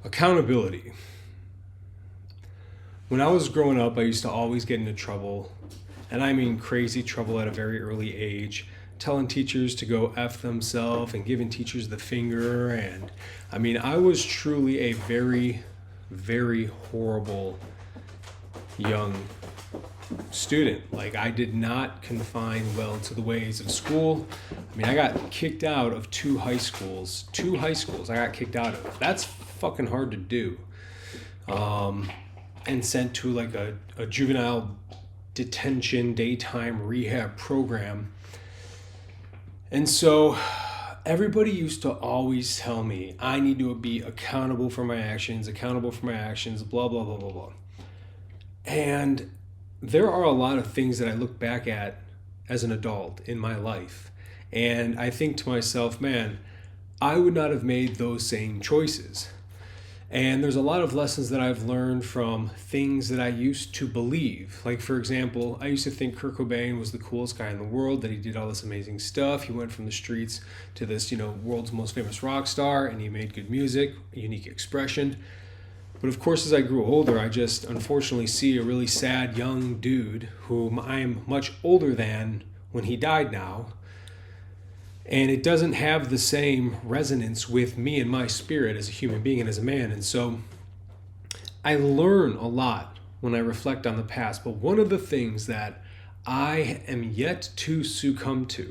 Accountability. When I was growing up, I used to always get into trouble, and I mean crazy trouble at a very early age, telling teachers to go F themselves and giving teachers the finger. And I mean, I was truly a very, very horrible young student. Like, I did not confine well to the ways of school. I mean, I got kicked out of two high schools. Two high schools I got kicked out of. That's fucking hard to do. And sent to like a juvenile detention daytime rehab program. And so everybody used to always tell me I need to be accountable for my actions, blah, blah, blah, blah, blah. And there are a lot of things that I look back at as an adult in my life. And I think to myself, man, I would not have made those same choices. And there's a lot of lessons that I've learned from things that I used to believe. Like, for example, I used to think Kurt Cobain was the coolest guy in the world, that he did all this amazing stuff. He went from the streets to this, world's most famous rock star, and he made good music, a unique expression. But of course, as I grew older, I just unfortunately see a really sad young dude whom I am much older than when he died now. And it doesn't have the same resonance with me and my spirit as a human being and as a man. And so I learn a lot when I reflect on the past. But one of the things that I am yet to succumb to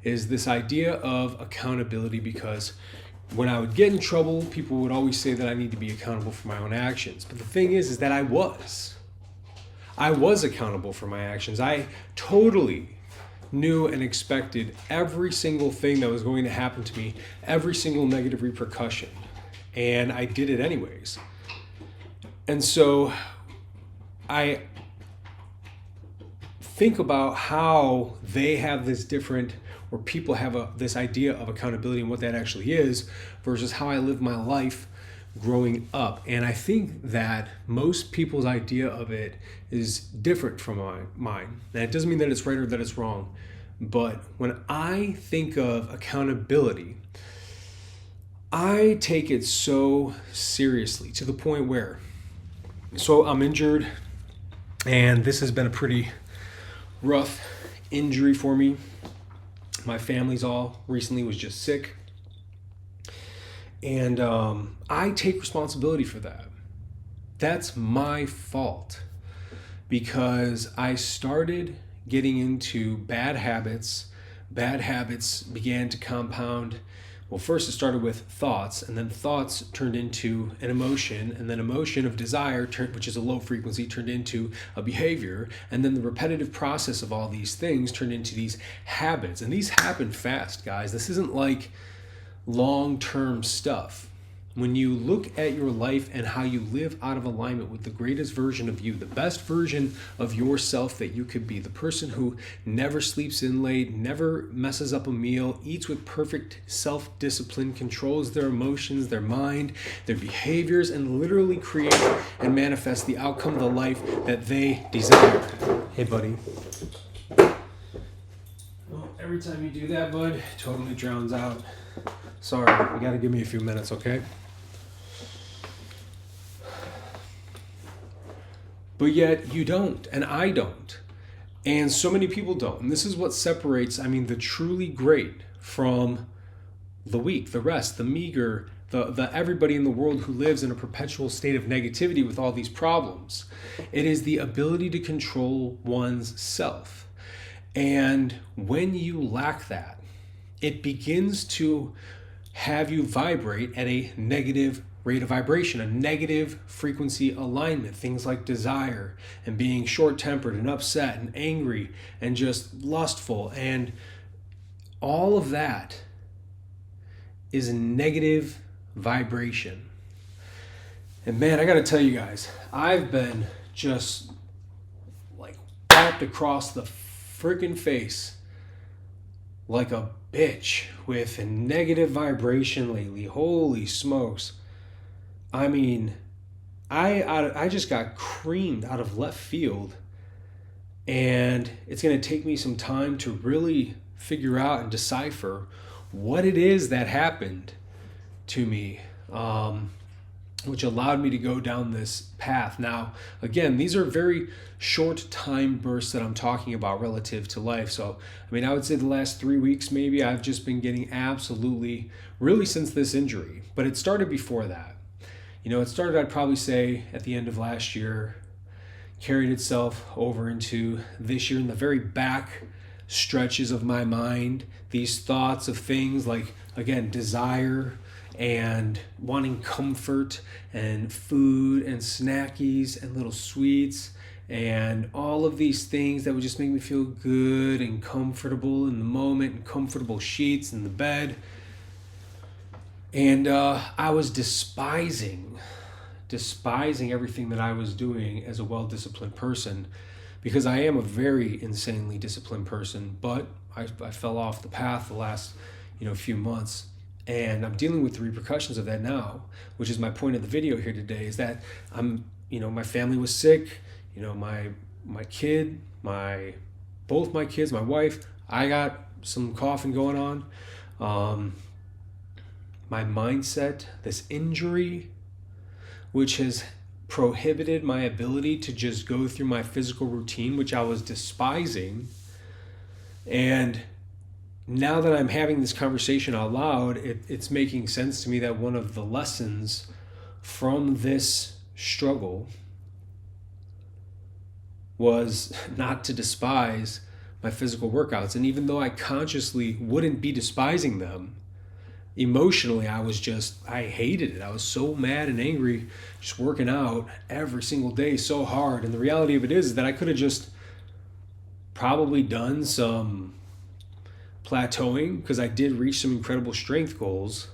is this idea of accountability, because when I would get in trouble, people would always say that I need to be accountable for my own actions. But the thing is that I was accountable for my actions. I totally knew and expected every single thing that was going to happen to me, every single negative repercussion. And I did it anyways. And so I think about how they have this different, or people have this idea of accountability and what that actually is versus how I live my life growing up. And I think that most people's idea of it is different from mine. And it doesn't mean that it's right or that it's wrong. But when I think of accountability, I take it so seriously to the point where, so I'm injured, and this has been a pretty rough injury for me. My family's all recently was just sick. And I take responsibility for that. That's my fault, because I started getting into bad habits. Bad habits began to compound. Well, first it started with thoughts, and then thoughts turned into an emotion, and then emotion of desire, which is a low frequency, turned into a behavior, and then the repetitive process of all these things turned into these habits. And these happen fast, guys. This isn't like long-term stuff. When you look at your life and how you live out of alignment with the greatest version of you, the best version of yourself that you could be, the person who never sleeps in late, never messes up a meal, eats with perfect self-discipline, controls their emotions, their mind, their behaviors, and literally create and manifest the outcome of the life that they desire. Hey, buddy. Well, every time you do that, bud, it totally drowns out. Sorry, you gotta give me a few minutes, okay? But yet you don't, and I don't. And so many people don't. And this is what separates, the truly great from the weak, the rest, the meager, the everybody in the world who lives in a perpetual state of negativity with all these problems. It is the ability to control one's self. And when you lack that, it begins to have you vibrate at a negative rate of vibration, a negative frequency alignment. Things like desire and being short-tempered and upset and angry and just lustful, and all of that is negative vibration. And man, I gotta tell you guys, I've been just like whacked across the freaking face like a bitch with a negative vibration lately. Holy smokes. I just got creamed out of left field, and it's going to take me some time to really figure out and decipher what it is that happened to me. which allowed me to go down this path. Now, again, these are very short time bursts that I'm talking about relative to life. So, I mean, I would say the last 3 weeks, maybe I've just been getting absolutely, really since this injury, but it started before that. It started, I'd probably say, at the end of last year, carried itself over into this year in the very back stretches of my mind. These thoughts of things like, again, desire and wanting comfort and food and snackies and little sweets and all of these things that would just make me feel good and comfortable in the moment, and comfortable sheets in the bed. And I was despising everything that I was doing as a well-disciplined person, because I am a very insanely disciplined person, but I fell off the path the last few months. And I'm dealing with the repercussions of that now, which is my point of the video here today, is that my family was sick, my kid, both my kids, my wife, I got some coughing going on. My mindset, this injury, which has prohibited my ability to just go through my physical routine, which I was despising. And now that I'm having this conversation out loud, it's making sense to me that one of the lessons from this struggle was not to despise my physical workouts. And even though I consciously wouldn't be despising them, emotionally, I hated it. I was so mad and angry just working out every single day so hard. And the reality of it is that I could have just probably done some plateauing, because I did reach some incredible strength goals.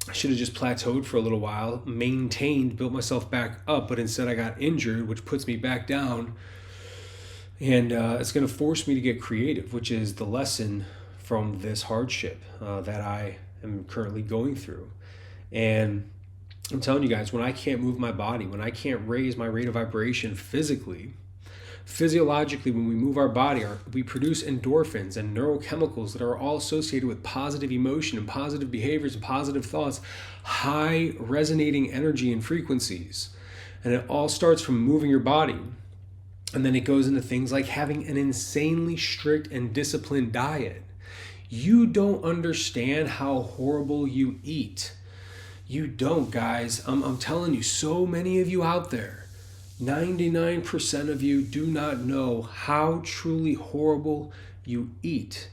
I should have just plateaued for a little while, maintained, built myself back up, but instead I got injured, which puts me back down. And it's going to force me to get creative, which is the lesson from this hardship that I am currently going through. And I'm telling you guys, when I can't move my body, when I can't raise my rate of vibration physiologically, when we move our body, we produce endorphins and neurochemicals that are all associated with positive emotion and positive behaviors and positive thoughts, high resonating energy and frequencies. And it all starts from moving your body. And then it goes into things like having an insanely strict and disciplined diet. You don't understand how horrible you eat. You don't, guys. I'm telling you, so many of you out there, 99% of you do not know how truly horrible you eat.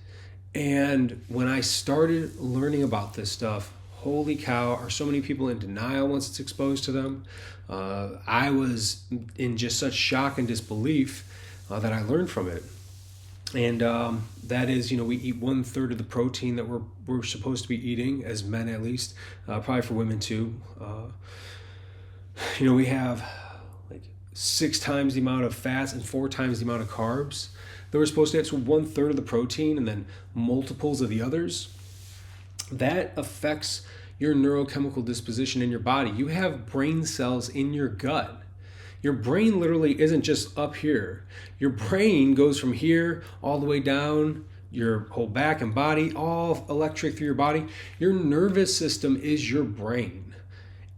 And when I started learning about this stuff, holy cow, are so many people in denial once it's exposed to them. I was in just such shock and disbelief that I learned from it. And that is, we eat 1/3 of the protein that we're supposed to be eating, as men at least, probably for women too. We have 6 times the amount of fats and 4 times the amount of carbs that we're supposed to have. So 1/3 of the protein and then multiples of the others. That affects your neurochemical disposition in your body. You have brain cells in your gut. Your brain literally isn't just up here. Your brain goes from here all the way down your whole back and body, all electric through your body. Your nervous system is your brain.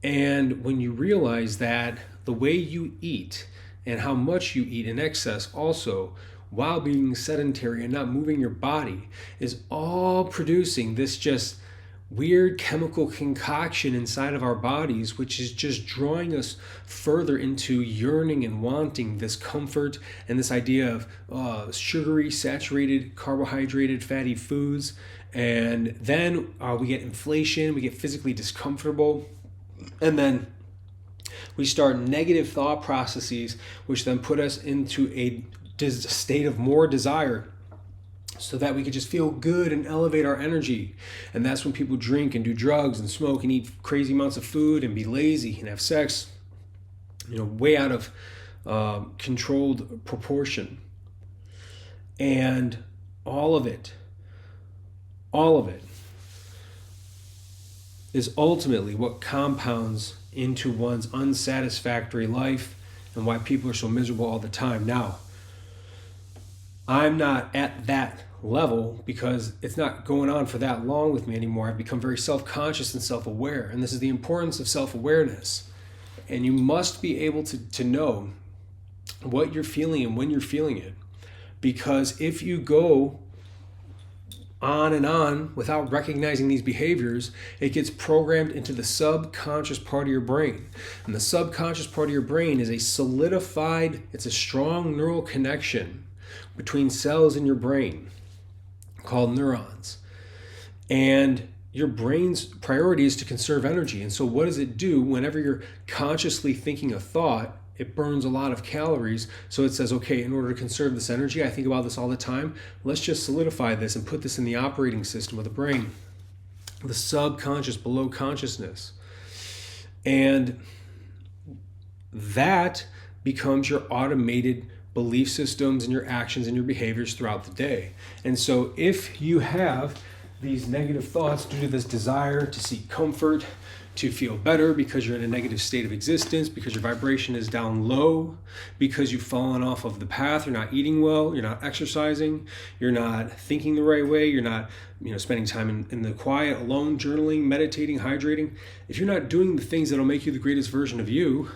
And when you realize that the way you eat and how much you eat in excess also, while being sedentary and not moving your body, is all producing this just weird chemical concoction inside of our bodies, which is just drawing us further into yearning and wanting this comfort and this idea of sugary, saturated, carbohydrated, fatty foods. And then we get inflation, we get physically discomfortable, and then we start negative thought processes, which then put us into a state of more desire, so that we could just feel good and elevate our energy. And that's when people drink and do drugs and smoke and eat crazy amounts of food and be lazy and have sex, way out of controlled proportion. And all of it is ultimately what compounds into one's unsatisfactory life and why people are so miserable all the time. Now, I'm not at that level because it's not going on for that long with me anymore. I've become very self-conscious and self-aware. And this is the importance of self-awareness. And you must be able to know what you're feeling and when you're feeling it. Because if you go on and on without recognizing these behaviors, it gets programmed into the subconscious part of your brain. And the subconscious part of your brain is it's a strong neural connection between cells in your brain called neurons. And your brain's priority is to conserve energy. And so what does it do whenever you're consciously thinking a thought? It burns a lot of calories. So it says, okay, in order to conserve this energy, I think about this all the time. Let's just solidify this and put this in the operating system of the brain, the subconscious, below consciousness. And that becomes your automated belief systems and your actions and your behaviors throughout the day. And so if you have these negative thoughts due to this desire to seek comfort, to feel better because you're in a negative state of existence, because your vibration is down low, because you've fallen off of the path, you're not eating well, you're not exercising, you're not thinking the right way, you're not spending time in the quiet, alone, journaling, meditating, hydrating. If you're not doing the things that'll make you the greatest version of you,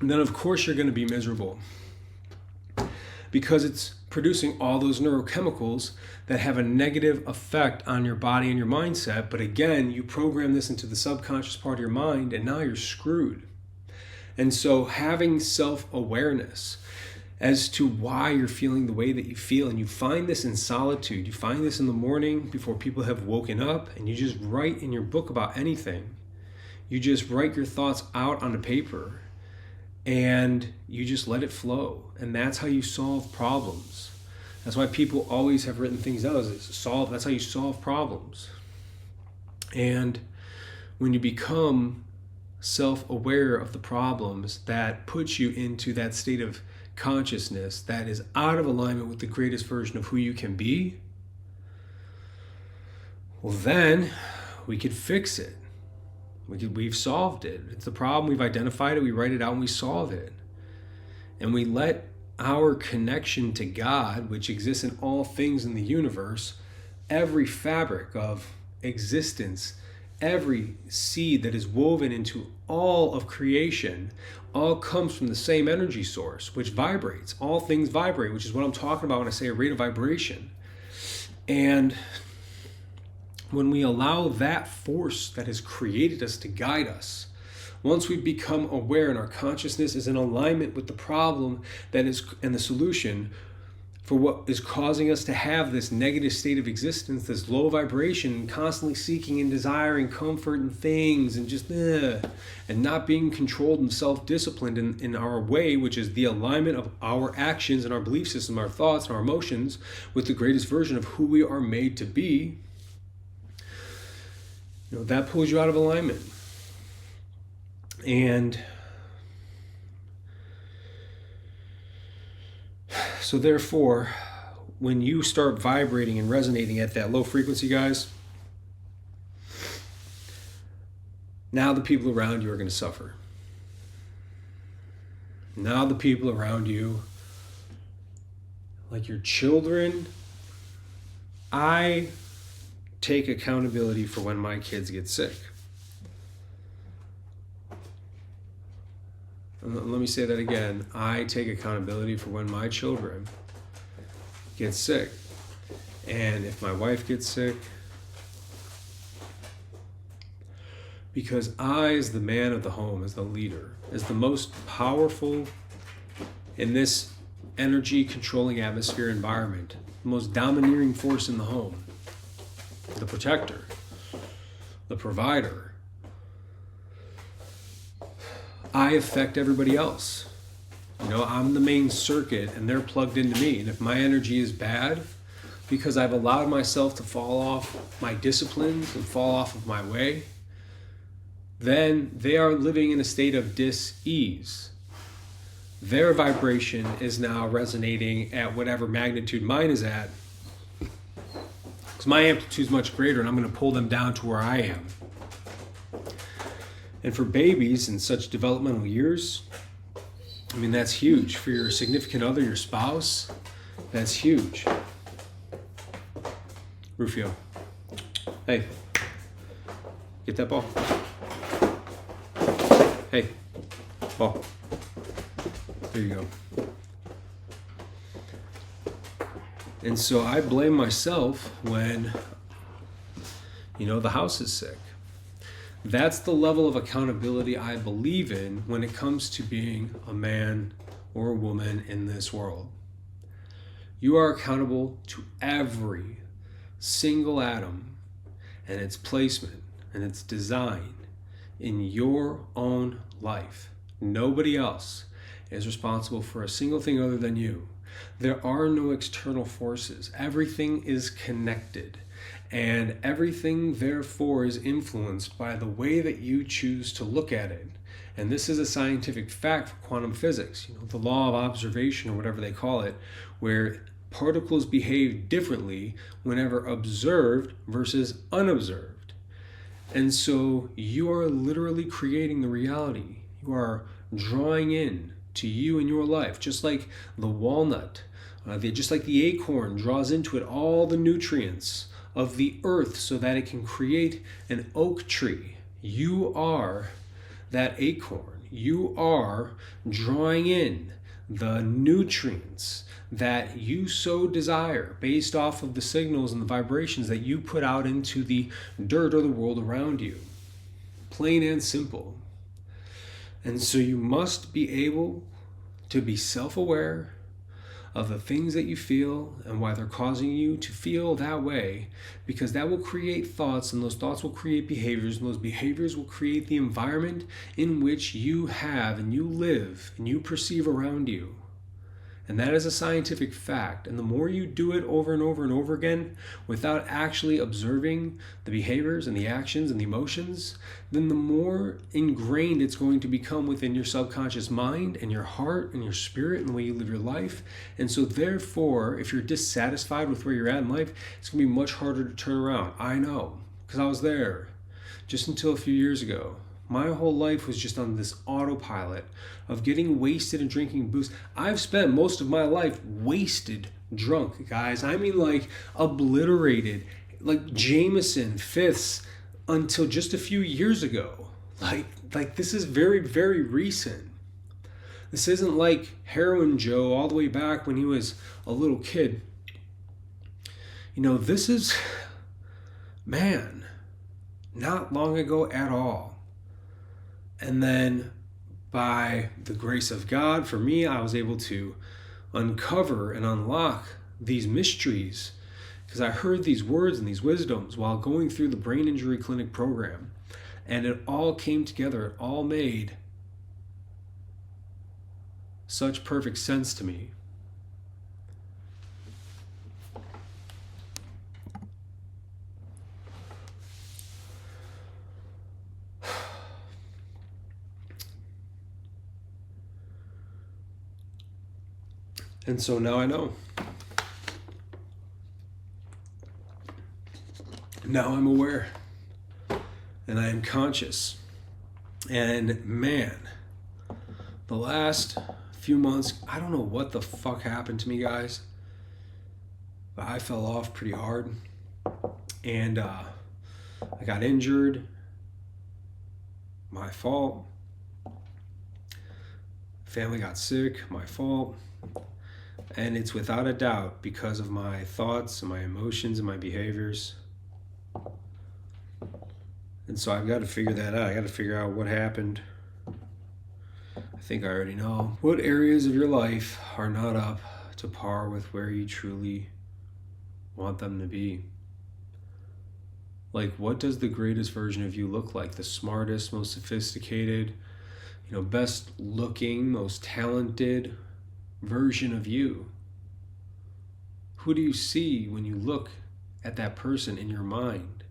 then of course you're going to be miserable, because it's producing all those neurochemicals that have a negative effect on your body and your mindset. But again, you program this into the subconscious part of your mind, and now you're screwed. And so having self-awareness as to why you're feeling the way that you feel, and you find this in solitude, you find this in the morning before people have woken up, and you just write in your book about anything. You just write your thoughts out on the paper, and you just let it flow. And that's how you solve problems. That's why people always have written things out. That's how you solve problems. And when you become self-aware of the problems, that puts you into that state of consciousness that is out of alignment with the greatest version of who you can be, well, then we could fix it. We've solved it. It's the problem. We've identified it. We write it out and we solve it. And we let our connection to God, which exists in all things in the universe, every fabric of existence, every seed that is woven into all of creation, all comes from the same energy source, which vibrates. All things vibrate, which is what I'm talking about when I say a rate of vibration. And when we allow that force that has created us to guide us, once we become aware and our consciousness is in alignment with the problem that is and the solution for what is causing us to have this negative state of existence, this low vibration, constantly seeking and desiring comfort and things, and just and not being controlled and self-disciplined in our way, which is the alignment of our actions and our belief system, our thoughts and our emotions with the greatest version of who we are made to be, that pulls you out of alignment. And so therefore, when you start vibrating and resonating at that low frequency, guys, now the people around you are going to suffer. Now the people around you, like your children, I take accountability for when my kids get sick. Let me say that again. I take accountability for when my children get sick. And if my wife gets sick, because I, as the man of the home, as the leader, as the most powerful in this energy controlling atmosphere environment, the most domineering force in the home, the protector, the provider, I affect everybody else. I'm the main circuit and they're plugged into me. And if my energy is bad because I've allowed myself to fall off my disciplines and fall off of my way, then they are living in a state of dis-ease. Their vibration is now resonating at whatever magnitude mine is at, because my amplitude is much greater and I'm going to pull them down to where I am. And for babies in such developmental years, that's huge. For your significant other, your spouse, That's huge. Rufio, hey, get that ball. Hey, ball. There you go. And so I blame myself when, the house is sick. That's the level of accountability I believe in when it comes to being a man or a woman in this world. You are accountable to every single atom and its placement and its design in your own life. Nobody else is responsible for a single thing other than you. There are no external forces. Everything is connected, and everything therefore is influenced by the way that you choose to look at it. And this is a scientific fact for quantum physics, the law of observation or whatever they call it, where particles behave differently whenever observed versus unobserved. And so you are literally creating the reality. You are drawing in to you in your life, just like the walnut, just like the acorn draws into it all the nutrients of the earth so that it can create an oak tree. You are that acorn. You are drawing in the nutrients that you so desire based off of the signals and the vibrations that you put out into the dirt or the world around you. Plain and simple. And so you must be able to be self-aware of the things that you feel and why they're causing you to feel that way, because that will create thoughts, and those thoughts will create behaviors, and those behaviors will create the environment in which you have and you live and you perceive around you. And that is a scientific fact. And the more you do it over and over and over again without actually observing the behaviors and the actions and the emotions, then the more ingrained it's going to become within your subconscious mind and your heart and your spirit and the way you live your life. And so therefore, if you're dissatisfied with where you're at in life, it's going to be much harder to turn around. I know, because I was there just until a few years ago. My whole life was just on this autopilot of getting wasted and drinking booze. I've spent most of my life wasted drunk, guys. I mean, like obliterated, like Jameson fifths until just a few years ago. Like this is very, very recent. This isn't like Heroin Joe all the way back when he was a little kid. This is, man, not long ago at all. And then by the grace of God, for me, I was able to uncover and unlock these mysteries because I heard these words and these wisdoms while going through the brain injury clinic program. And it all came together. It all made such perfect sense to me. And so now I know. Now I'm aware. And I am conscious. And man, the last few months, I don't know what the fuck happened to me, guys. But I fell off pretty hard. And I got injured. My fault. Family got sick. My fault. And it's without a doubt because of my thoughts and my emotions and my behaviors. And so I've got to figure that out. I got to figure out what happened. I think I already know. What areas of your life are not up to par with where you truly want them to be? Like, what does the greatest version of you look like? The smartest, most sophisticated, best looking, most talented version of you? Who do you see when you look at that person in your mind?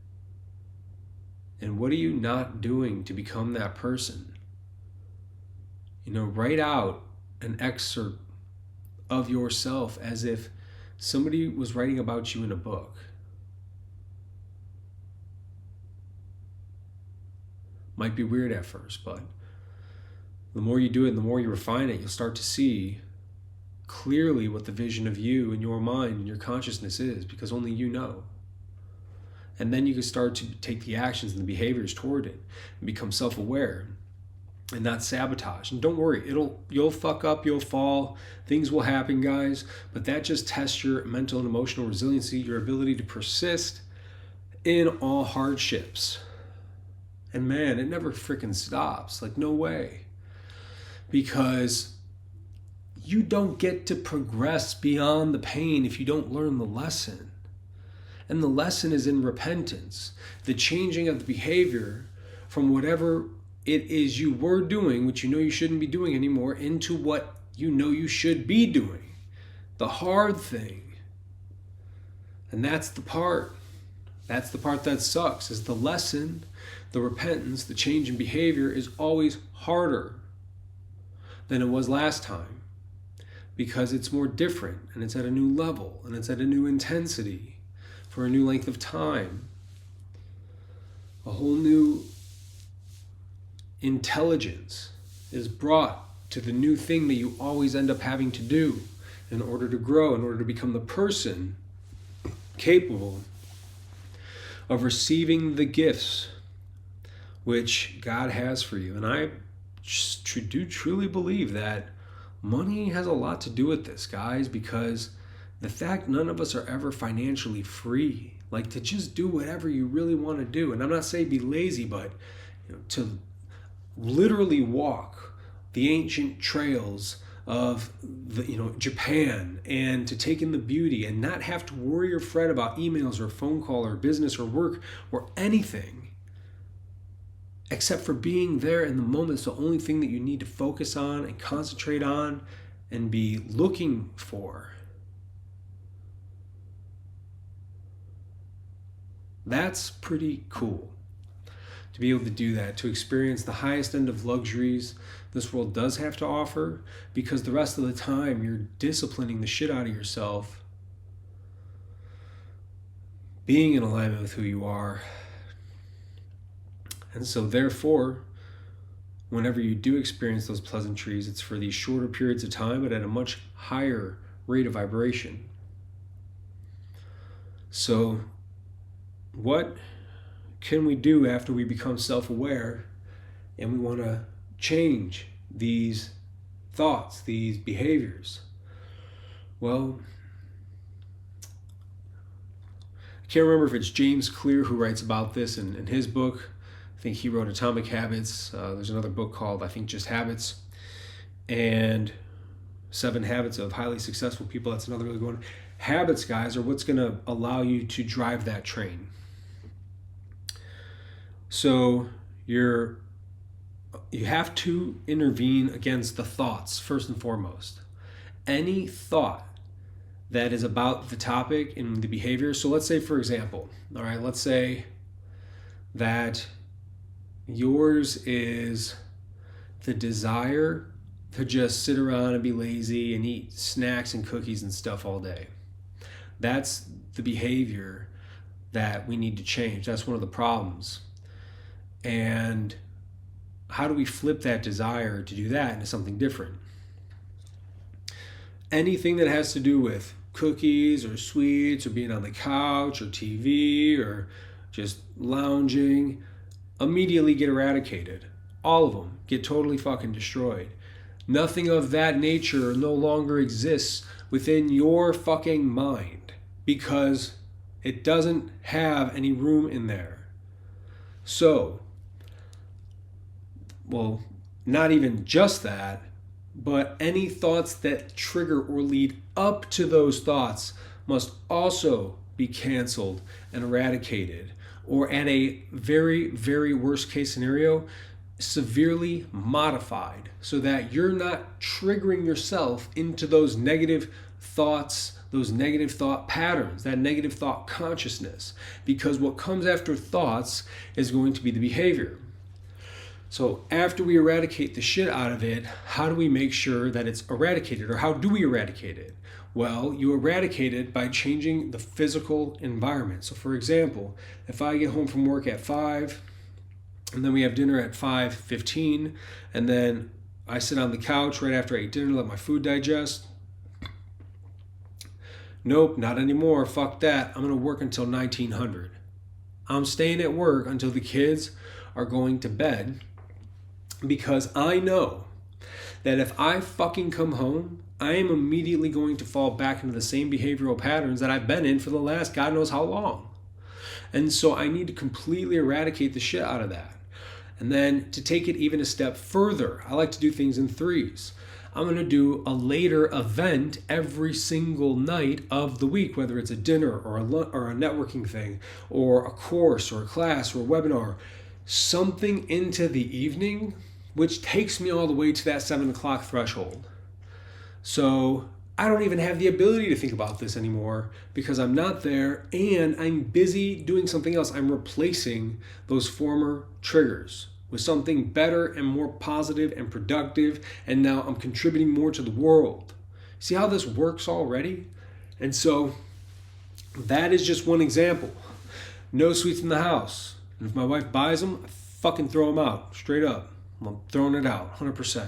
And what are you not doing to become that person? Write out an excerpt of yourself as if somebody was writing about you in a book. Might be weird at first, but the more you do it, the more you refine it, you'll start to see clearly what the vision of you and your mind and your consciousness is, because only you know. And then you can start to take the actions and the behaviors toward it and become self-aware and not sabotage. And don't worry, you'll fuck up, you'll fall, things will happen, guys, but that just tests your mental and emotional resiliency, your ability to persist in all hardships. And man, it never freaking stops. Like, no way. Because you don't get to progress beyond the pain if you don't learn the lesson. And the lesson is in repentance, the changing of the behavior from whatever it is you were doing, which you know you shouldn't be doing anymore, into what you know you should be doing. The hard thing. And that's the part that sucks, is the lesson, the repentance, the change in behavior is always harder than it was last time, because it's more different and it's at a new level and it's at a new intensity for a new length of time. A whole new intelligence is brought to the new thing that you always end up having to do in order to grow, in order to become the person capable of receiving the gifts which God has for you. And I do truly believe that money has a lot to do with this, guys, because the fact none of us are ever financially free, like to just do whatever you really want to do. And I'm not saying be lazy, but to literally walk the ancient trails of Japan, and to take in the beauty and not have to worry or fret about emails or phone call or business or work or anything, except for being there in the moment. It's the only thing that you need to focus on and concentrate on and be looking for. That's pretty cool to be able to do that, to experience the highest end of luxuries this world does have to offer, because the rest of the time you're disciplining the shit out of yourself, being in alignment with who you are. And so therefore, whenever you do experience those pleasantries, it's for these shorter periods of time, but at a much higher rate of vibration. So what can we do after we become self-aware and we want to change these thoughts, these behaviors? Well, I can't remember if it's James Clear who writes about this in his book. I think he wrote Atomic Habits. There's another book called, I think, just Habits, and 7 Habits of Highly Successful People. That's another really good one. Habits, guys, are what's going to allow you to drive that train. So you have to intervene against the thoughts first and foremost. Any thought that is about the topic and the behavior. So let's say, for example, all right, let's say that yours is the desire to just sit around and be lazy and eat snacks and cookies and stuff all day. That's the behavior that we need to change. That's one of the problems. And how do we flip that desire to do that into something different? Anything that has to do with cookies or sweets or being on the couch or TV or just lounging, immediately get eradicated. All of them get totally fucking destroyed. Nothing of that nature no longer exists within your fucking mind, because it doesn't have any room in there. So, well, not even just that, but any thoughts that trigger or lead up to those thoughts must also be canceled and eradicated, or at a very, very worst case scenario, severely modified, so that you're not triggering yourself into those negative thoughts, those negative thought patterns, that negative thought consciousness, because what comes after thoughts is going to be the behavior. So after we eradicate the shit out of it, how do we make sure that it's eradicated, or how do we eradicate it? Well, you eradicate it by changing the physical environment. So for example, if I get home from work at 5, and then we have dinner at 5:15, and then I sit on the couch right after I eat dinner, let my food digest, Nope, not anymore. Fuck that. I'm going to work until 1900. I'm staying at work until the kids are going to bed because I know that if I fucking come home, I am immediately going to fall back into the same behavioral patterns that I've been in for the last God knows how long. And so I need to completely eradicate the shit out of that. And then to take it even a step further, I like to do things in threes. I'm going to do a later event every single night of the week, whether it's a dinner or a networking thing or a course or a class or a webinar, something into the evening, which takes me all the way to that 7 o'clock threshold. So I don't even have the ability to think about this anymore because I'm not there and I'm busy doing something else. I'm replacing those former triggers with something better and more positive and productive, and now I'm contributing more to the world. See how this works already? And so that is just one example. No sweets in the house. And if my wife buys them, I fucking throw them out, straight up. I'm throwing it out, 100%.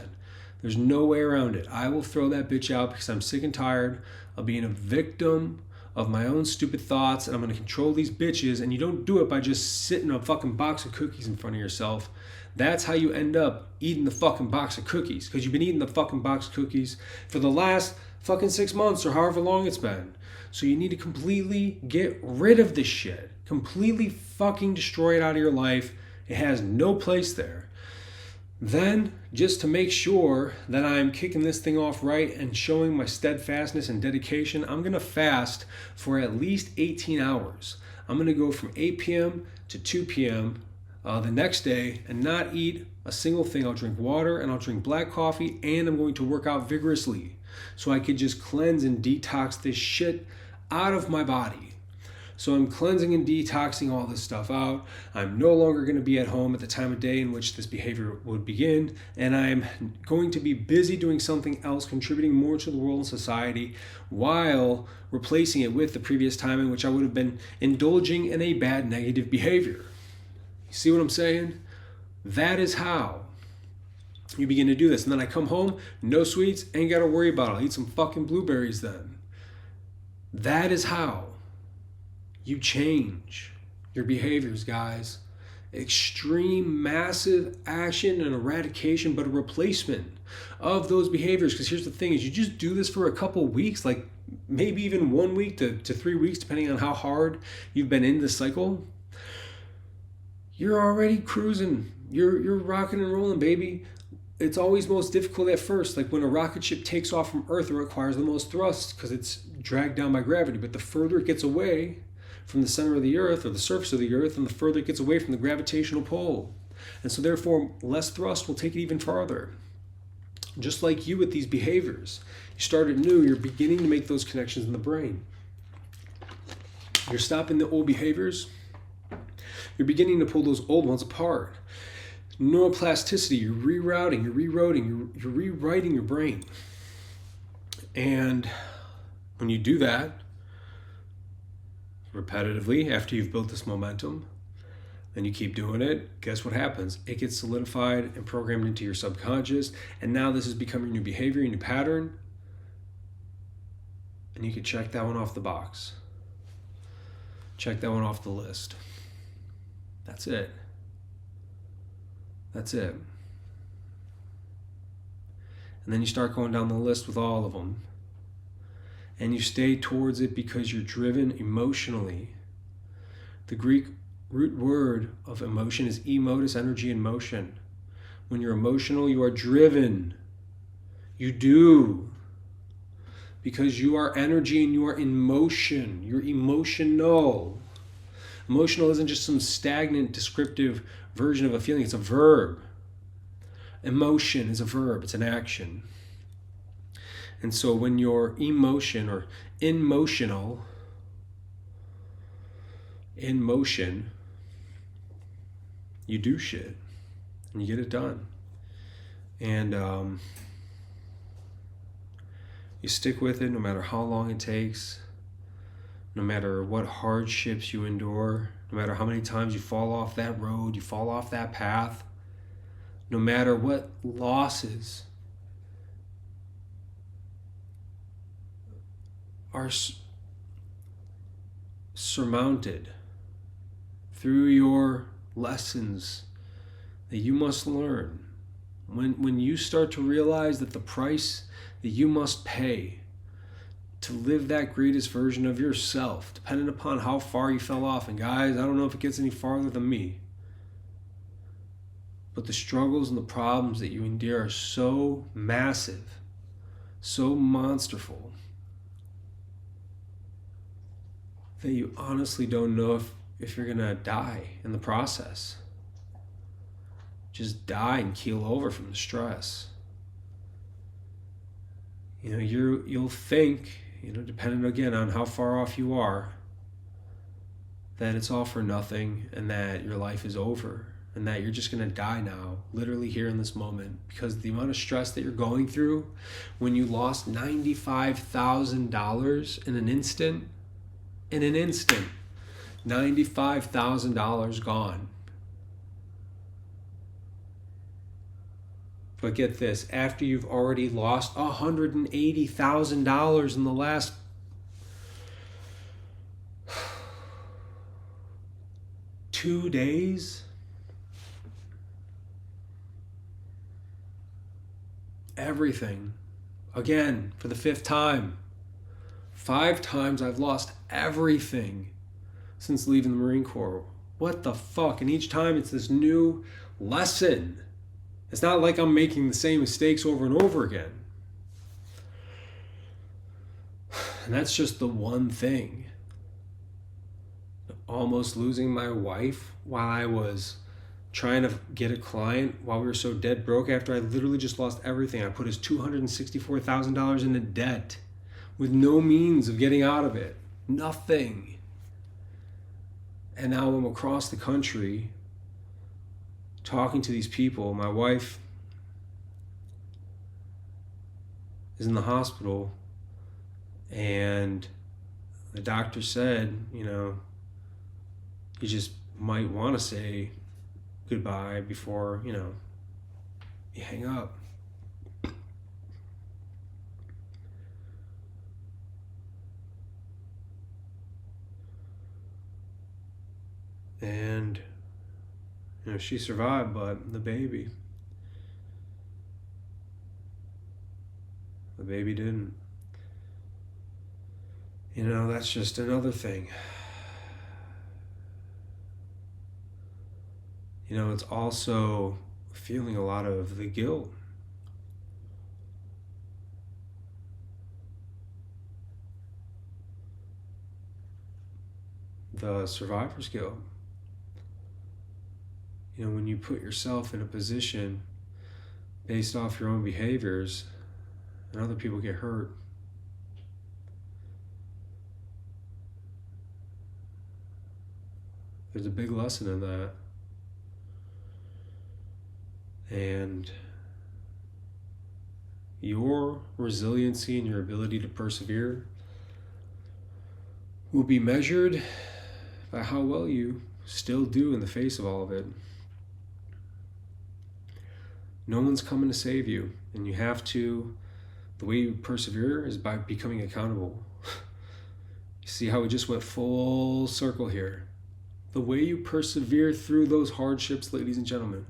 There's no way around it. I will throw that bitch out because I'm sick and tired of being a victim of my own stupid thoughts, and I'm going to control these bitches. And you don't do it by just sitting a fucking box of cookies in front of yourself. That's how you end up eating the fucking box of cookies, because you've been eating the fucking box of cookies for the last fucking 6 months or however long it's been. So you need to completely get rid of this shit. Completely fucking destroy it out of your life. It has no place there. Then, just to make sure that I'm kicking this thing off right and showing my steadfastness and dedication, I'm going to fast for at least 18 hours. I'm going to go from 8 p.m. to 2 p.m. The next day and not eat a single thing. I'll drink water and I'll drink black coffee, and I'm going to work out vigorously so I could just cleanse and detox this shit out of my body. So I'm cleansing and detoxing all this stuff out. I'm no longer going to be at home at the time of day in which this behavior would begin, and I'm going to be busy doing something else, contributing more to the world and society, while replacing it with the previous time in which I would have been indulging in a bad negative behavior. You see what I'm saying? That is how you begin to do this. And then I come home, no sweets, ain't got to worry about it. I'll eat some fucking blueberries then. That is how you change your behaviors, guys. Extreme, massive action and eradication, but a replacement of those behaviors. Because here's the thing is you just do this for a couple weeks, like maybe even 1 week to 3 weeks, depending on how hard you've been in this cycle. You're already cruising. You're rocking and rolling, baby. It's always most difficult at first. Like when a rocket ship takes off from Earth, it requires the most thrust because it's dragged down by gravity. But the further it gets away from the center of the Earth or the surface of the Earth, and the further it gets away from the gravitational pull. And so therefore, less thrust will take it even farther. Just like you with these behaviors. You started new, you're beginning to make those connections in the brain. You're stopping the old behaviors. You're beginning to pull those old ones apart. Neuroplasticity, you're rerouting, you're rewriting your brain. And when you do that repetitively after you've built this momentum and you keep doing it, guess what happens? It gets solidified and programmed into your subconscious, and now this is becoming your new behavior, your new pattern, and you can check that one off the box. Check that one off the list. That's it. That's it. And then you start going down the list with all of them. And you stay towards it because you're driven emotionally. The Greek root word of emotion is emotus, energy in motion. When you're emotional, you are driven. You do. Because you are energy and you are in motion. You're emotional. Emotional isn't just some stagnant, descriptive version of a feeling. It's a verb. Emotion is a verb. It's an action. And so when you're emotion or in motion, you do shit and you get it done. And you stick with it no matter how long it takes, no matter what hardships you endure, no matter how many times you fall off that road, you fall off that path, no matter what losses surmounted through your lessons that you must learn, when you start to realize that the price that you must pay to live that greatest version of yourself, depending upon how far you fell off, and guys, I don't know if it gets any farther than me, but the struggles and the problems that you endure are so massive, so monsterful, that you honestly don't know if you're gonna die in the process. Just die and keel over from the stress. You'll think, depending again on how far off you are, that it's all for nothing and that your life is over and that you're just going to die now, literally here in this moment, because the amount of stress that you're going through when you lost $95,000 in an instant, $95,000 gone. But get this, after you've already lost $180,000 in the last 2 days, everything, again, for the 5th time. 5 times I've lost everything since leaving the Marine Corps. What the fuck? And each time it's this new lesson. It's not like I'm making the same mistakes over and over again. And that's just the one thing. Almost losing my wife while I was trying to get a client while we were so dead broke after I literally just lost everything. I put his $264,000 into debt with no means of getting out of it. Nothing. And now I'm across the country talking to these people. My wife is in the hospital and the doctor said, you just might want to say goodbye before, you hang up. And she survived, but the baby didn't. That's just another thing. It's also feeling a lot of the guilt. The survivor's guilt. When you put yourself in a position based off your own behaviors and other people get hurt. There's a big lesson in that. And your resiliency and your ability to persevere will be measured by how well you still do in the face of all of it. No one's coming to save you, and you have to, the way you persevere is by becoming accountable. You see how we just went full circle here? The way you persevere through those hardships, ladies and gentlemen,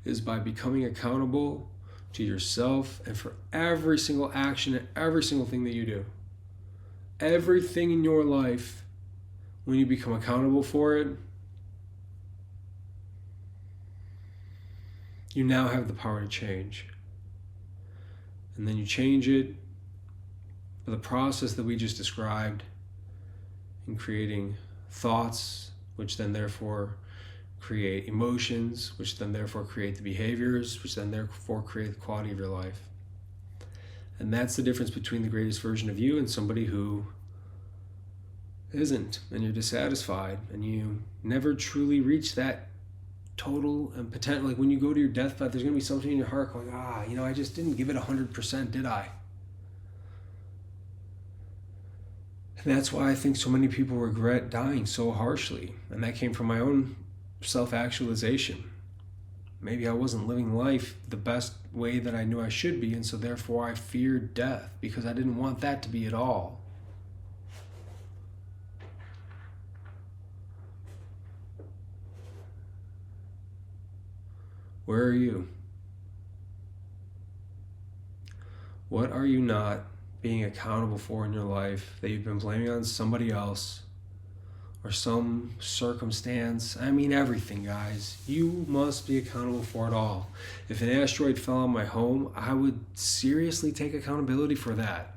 is by becoming accountable to yourself and for every single action and every single thing that you do. Everything in your life, when you become accountable for it, you now have the power to change. And then you change it for the process that we just described in creating thoughts, which then therefore create emotions, which then therefore create the behaviors, which then therefore create the quality of your life. And that's the difference between the greatest version of you and somebody who isn't, and you're dissatisfied, and you never truly reach that total and potential. Like when you go to your deathbed, there's going to be something in your heart going, I just didn't give it 100%, did I? And that's why I think so many people regret dying so harshly. And that came from my own self-actualization. Maybe I wasn't living life the best way that I knew I should be, and so therefore I feared death because I didn't want that to be at all. Where are you? What are you not being accountable for in your life that you've been blaming on somebody else or some circumstance? I mean, everything, guys. You must be accountable for it all. If an asteroid fell on my home, I would seriously take accountability for that.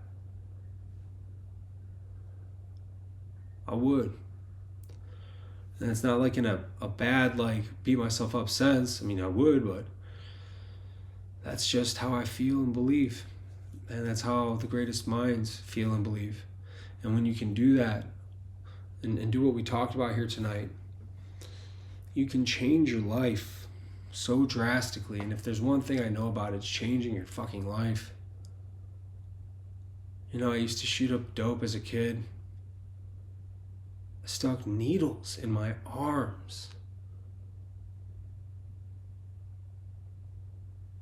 I would. And it's not like in a bad, like, beat myself up sense. I mean, I would, but that's just how I feel and believe. And that's how the greatest minds feel and believe. And when you can do that and do what we talked about here tonight, you can change your life so drastically. And if there's one thing I know about, it's changing your fucking life. You know, I used to shoot up dope as a kid. I stuck needles in my arms.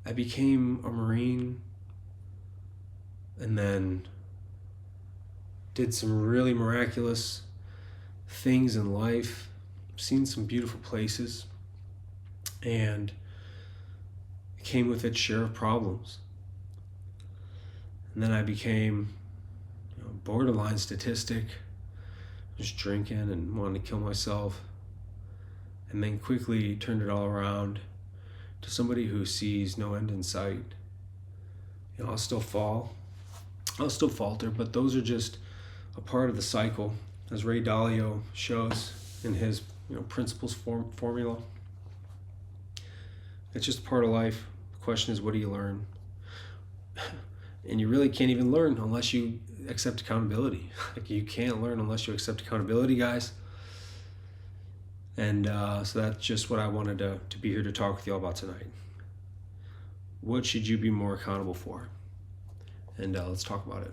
I became a Marine and then did some really miraculous things in life, seen some beautiful places, and it came with its share of problems. And then I became borderline statistic, just drinking and wanting to kill myself, and then quickly turned it all around to somebody who sees no end in sight. I'll still fall, I'll still falter, but those are just a part of the cycle, as Ray Dalio shows in his principles formula. It's just part of life. The question is, what do you learn? And you really can't even learn unless you accept accountability. Like, you can't learn unless you accept accountability, guys. And so that's just what I wanted to be here to talk with you all about tonight. What should you be more accountable for? And let's talk about it.